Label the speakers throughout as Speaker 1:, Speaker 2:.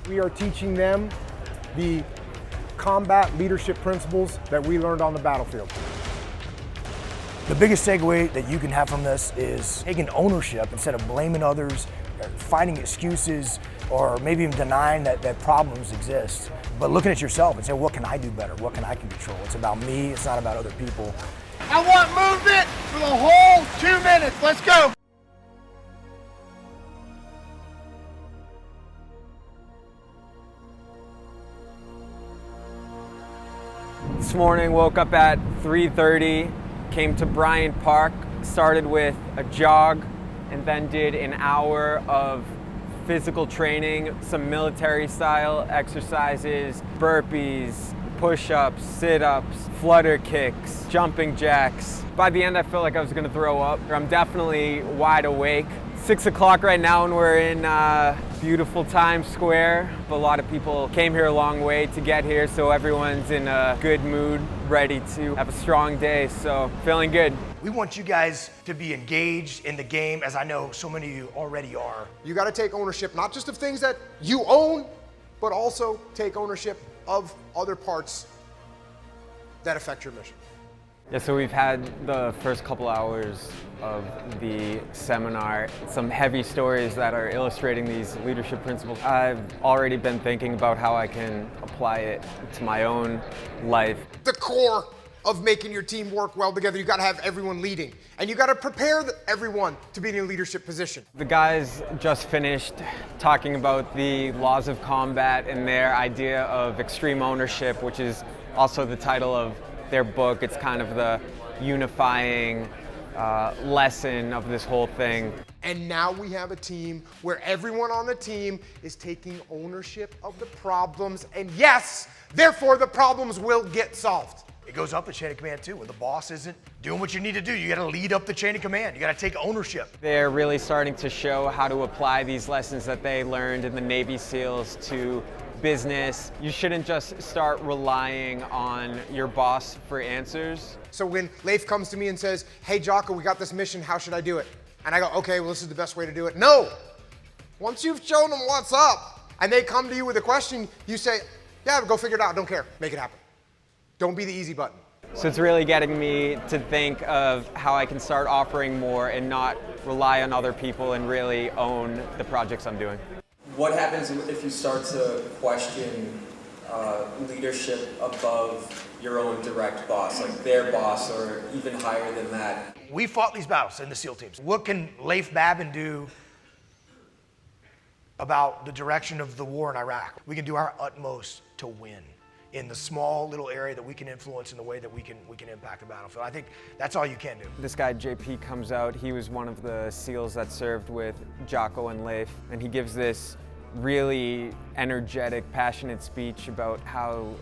Speaker 1: We are teaching them the combat leadership principles that we learned on the battlefield.
Speaker 2: The biggest takeaway that you can have from this is taking ownership instead of blaming others, finding excuses, or maybe even denying that problems exist. But looking at yourself and saying, what can I do better? What can I control? It's about me, it's not about other people.
Speaker 3: I want movement for the whole 2 minutes. Let's go.
Speaker 4: This morning, woke up at 3:30, came to Bryant Park, started with a jog, and then did an hour of physical training, some military style exercises, burpees, push-ups, sit-ups, flutter kicks, jumping jacks. By the end, I felt like I was gonna throw up. I'm definitely wide awake. 6 o'clock right now, and we're in beautiful Times Square. A lot of people came here a long way to get here, so everyone's in a good mood, ready to have a strong day, so feeling good.
Speaker 2: We want you guys to be engaged in the game, as I know so many of you already are.
Speaker 3: You got to take ownership, not just of things that you own, but also take ownership of other parts that affect your mission.
Speaker 4: Yeah, so we've had the first couple hours of the seminar, some heavy stories that are illustrating these leadership principles. I've already been thinking about how I can apply it to my own life.
Speaker 3: The core of making your team work well together, you got to have everyone leading, and you got to prepare everyone to be in a leadership position.
Speaker 4: The guys just finished talking about the laws of combat and their idea of extreme ownership, which is also the title of their book. It's kind of the unifying lesson of this whole thing.
Speaker 3: And now we have a team where everyone on the team is taking ownership of the problems, and yes, therefore the problems will get solved.
Speaker 2: It goes up the chain of command too. When the boss isn't doing what you need to do, you gotta lead up the chain of command. You gotta take ownership.
Speaker 4: They're really starting to show how to apply these lessons that they learned in the Navy SEALs to business. You shouldn't just start relying on your boss for answers.
Speaker 3: So when Leif comes to me and says, hey Jocko, we got this mission, how should I do it? And I go, okay, well this is the best way to do it. No! Once you've shown them what's up, and they come to you with a question, you say, yeah, go figure it out, don't care, make it happen. Don't be the easy button.
Speaker 4: So it's really getting me to think of how I can start offering more and not rely on other people and really own the projects I'm doing.
Speaker 5: What happens if you start to question leadership above your own direct boss, like their boss or even higher than that?
Speaker 2: We fought these battles in the SEAL teams. What can Leif Babin do about the direction of the war in Iraq? We can do our utmost to win in the small little area that we can influence in the way that we can impact the battlefield. I think that's all you can do.
Speaker 4: This guy JP comes out, he was one of the SEALs that served with Jocko and Leif, and he gives this really energetic, passionate speech about how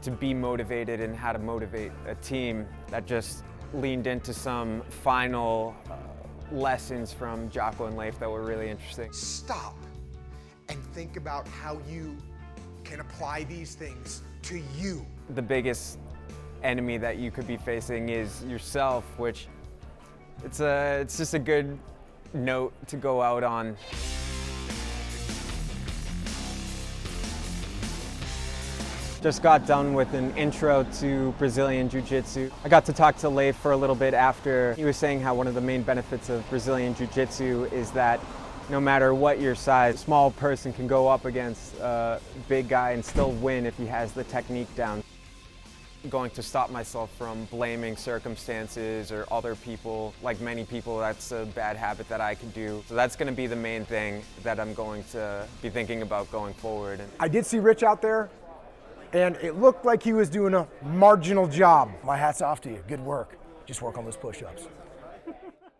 Speaker 4: to be motivated and how to motivate a team that just leaned into some final lessons from Jocko and Leif that were really interesting.
Speaker 3: Stop and think about how you can apply these things to you.
Speaker 4: The biggest enemy that you could be facing is yourself, which it's just a good note to go out on. Just got done with an intro to Brazilian Jiu-Jitsu. I got to talk to Leif for a little bit after. He was saying how one of the main benefits of Brazilian Jiu-Jitsu is that no matter what your size, a small person can go up against a big guy and still win if he has the technique down. I'm going to stop myself from blaming circumstances or other people. Like many people, that's a bad habit that I could do. So that's going to be the main thing that I'm going to be thinking about going forward.
Speaker 1: I did see Rich out there, and it looked like he was doing a marginal job.
Speaker 2: My hat's off to you. Good work. Just work on those push-ups.